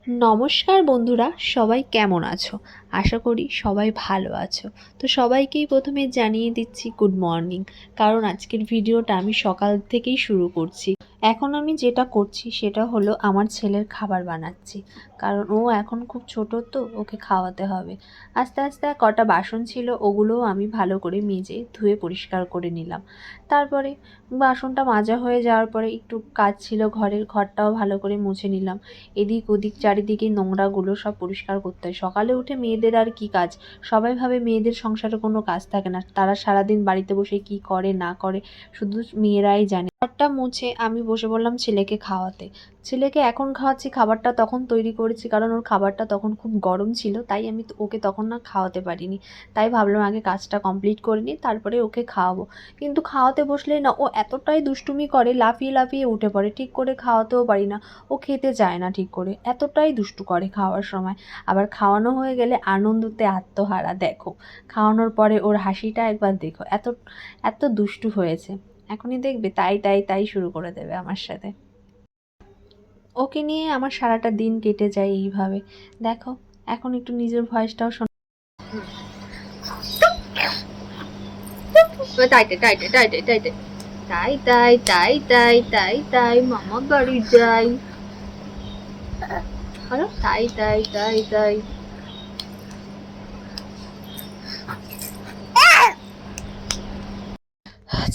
নমস্কার বন্ধুরা, সবাই কেমন আছো? আশা করি সবাই ভালো আছো। তো সবাইকেই প্রথমে জানিয়ে দিচ্ছি গুড মর্নিং, কারণ আজকের ভিডিওটা আমি সকাল থেকেই শুরু করছি। এখন আমি যেটা করছি সেটা হলো আমার ছেলের খাবার বানাচ্ছি, কারণ ও এখন খুব ছোট, তো ওকে খাওয়াতে হবে। আস্তে আস্তে কটা বাসন ছিল, ওগুলোও আমি ভালো করে মেজে ধুয়ে পরিষ্কার করে নিলাম। তারপরে বাসনটা মাজা হয়ে যাওয়ার পরে একটু কাজ ছিল, ঘরটাও ভালো করে মুছে নিলাম। এদিক ওদিক চারিদিকে নোংরাগুলো সব পরিষ্কার করতে হয়। সকালে উঠে মেয়েদের আর কি কাজ? সবাই ভাবে মেয়েদের সংসারে কোনো কাজ থাকে না, তারা সারাদিন বাড়িতে বসে কি করে না করে শুধু মেয়েরাই জানে। ঘরটা মুছে আমি বসে পড়লাম ছেলেকে খাওয়াতে। ছেলেকে এখন খাওয়াচ্ছি, খাবারটা তখন তৈরি করেছি কারণ ওর খাবারটা তখন খুব গরম ছিল, তাই আমি ওকে তখন না খাওয়াতে পারিনি। তাই ভাবলাম আগে কাজটা কমপ্লিট করে নিই, তারপরে ওকে খাওয়াবো। কিন্তু খাওয়াতে বসলেই না ও এতটাই দুষ্টুমি করে, লাফিয়ে লাফিয়ে উঠে পড়ে, ঠিক করে খাওয়াতেও পারি না। ও খেতে চায় না ঠিক করে, এতটাই দুষ্টু করে খাওয়ার সময়। আবার খাওয়ানো হয়ে গেলে আনন্দতে আত্মহারা। দেখো, খাওয়ানোর পরে ওর হাসিটা একবার দেখো, এত এত দুষ্টু হয়েছে। এখনই দেখবে তাই তাই তাই শুরু করে দেবে আমার সাথে। ওকে নিয়ে আমার সারাটা দিন কেটে যায় এইভাবে। দেখো, এখন একটু নিজের ভয়েসটাও শোনো। তাই তাই তাই তাই তাই তাই তাই তাই তাই তাই তাই তাই মামা বাড়ি যাই। হ্যালো, তাই তাই তাই তাই।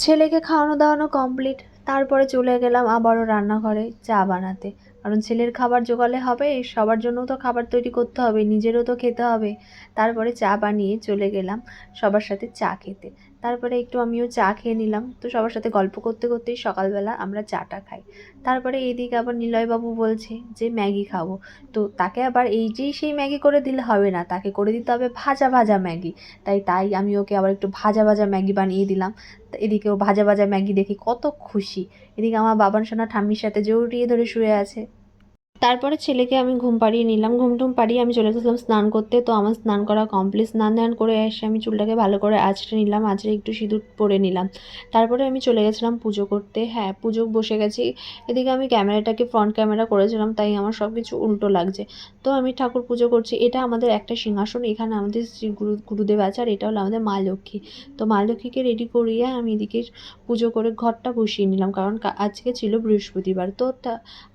ছেলেকে খাওয়ানো দাওয়ানো কমপ্লিট, তারপরে চলে গেলাম আবারও রান্নাঘরে চা বানাতে। কারণ ছেলের খাবার জোগালে হবে, সবার জন্যও তো খাবার তৈরি করতে হবে, নিজেরও তো খেতে হবে। তারপরে চা বানিয়ে চলে গেলাম সবার সাথে চা খেতে। তারপরে একটু আমিও চা খেয়ে নিলাম। তো সবার সাথে গল্প করতে করতেই সকালবেলা আমরা চাটা খাই। তারপরে এইদিকে আবার নিলয়বাবু বলছে যে ম্যাগি খাবো। তো তাকে আবার এই যেই সেই ম্যাগি করে দিলে হবে না, তাকে করে দিতে হবে ভাজা ভাজা ম্যাগি। তাই আমি ওকে আবার একটু ভাজা ভাজা ম্যাগি বানিয়ে দিলাম। এদিকে ও ভাজা ভাজা ম্যাগি দেখে কত খুশি। এদিকে আমার বাবান সোনা ঠাম্মির সাথে জড়িয়ে ধরে শুয়ে আছে। তারপরে ছেলেকে আমি ঘুম পাড়িয়ে নিলাম, ঘুমটুম পাড়িয়ে আমি চলে গেছিলাম স্নান করতে। তো আমার স্নান করা কমপ্লিট, স্নান ধান করে এসে আমি চুলটাকে ভালো করে আঁচড়ে নিলাম, আঁচড়ে একটু সিঁদুর পরে নিলাম। তারপরে আমি চলে গেছিলাম পুজো করতে। হ্যাঁ, পুজো বসে গেছি। এদিকে আমি ক্যামেরাটাকে ফ্রন্ট ক্যামেরা করেছিলাম, তাই আমার সব কিছু উল্টো লাগছে। তো আমি ঠাকুর পুজো করছি। এটা আমাদের একটা সিংহাসন, এখানে আমাদের শ্রী গুরুদেব আছে, আর এটা হলো আমাদের মা লক্ষ্মী। তো মা লক্ষ্মীকে রেডি করিয়ে আমি এদিকে পুজো করে ঘরটা বসিয়ে নিলাম, কারণ আজকে ছিল বৃহস্পতিবার। তো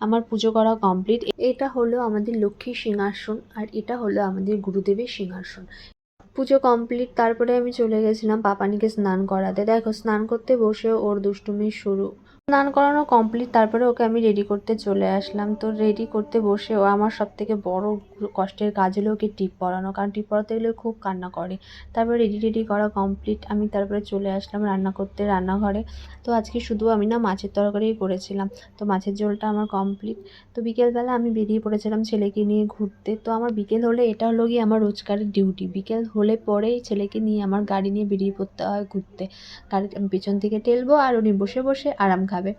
আমার পুজো করা কমপ্লিট। এটা হলো আমাদের লক্ষ্মীর সিংহাসন, আর এটা হলো আমাদের গুরুদেবের সিংহাসন। পুজো কমপ্লিট, তারপরে আমি চলে গেছিলাম পাপানিকে স্নান করাতে। দেখো, স্নান করতে বসে ওর দুষ্টুমি শুরু। স্নান করানো কমপ্লিট, তারপরে ওকে আমি রেডি করতে চলে আসলাম। তো রেডি করতে বসে ও আমার সব থেকে বড় কষ্টের কাজ হলো ওকে টিপ পরানো, কারণ টিপ পরাতে গেলে খুব কান্না করে। তারপরে রেডি করা কমপ্লিট, আমি তারপরে চলে আসলাম রান্না করতে রান্নাঘরে। তো আজকে শুধু আমি না মাছের তরকারিই করেছিলাম। তো মাছের ঝোলটা আমার কমপ্লিট। তো বিকেলবেলা আমি বেরিয়ে পড়েছিলাম ছেলেকে নিয়ে ঘুরতে। তো আমার বিকেল হলে এটা হলো গিয়ে আমার রোজকারের ডিউটি, বিকেল হলে পরেই ছেলেকে নিয়ে আমার গাড়ি নিয়ে বেরিয়ে পড়তে হয় ঘুরতে। গাড়ি আমি পেছন থেকে ঠেলবো আর উনি বসে বসে আরাম খাবে।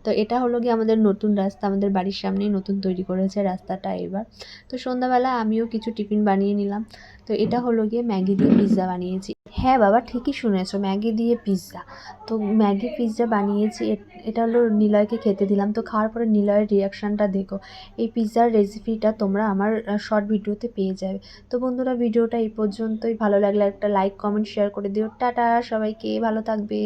তো এটা হলো গিয়ে আমাদের নতুন রাস্তা, আমাদের বাড়ির সামনেই নতুন তৈরি করেছে রাস্তাটা এবার। তো সন্ধ্যাবেলা আমিও কিছু টিফিন বানিয়ে নিলাম। তো এটা হলো গিয়ে ম্যাগি দিয়ে পিৎজা বানিয়েছি। হ্যাঁ বাবা, ঠিকই শুনেছো, ম্যাগি দিয়ে পিৎজা। তো ম্যাগি পিৎজা বানিয়েছি, এটা হলো নিলয়কে খেতে দিলাম। তো খাওয়ার পরে নিলয়ের রিয়াকশানটা দেখো। এই পিৎজার রেসিপিটা তোমরা আমার শর্ট ভিডিওতে পেয়ে যাবে। তো বন্ধুরা, ভিডিওটা এই পর্যন্তই। ভালো লাগলে একটা লাইক কমেন্ট শেয়ার করে দিও। টাটা সবাইকে, ভালো থাকবে।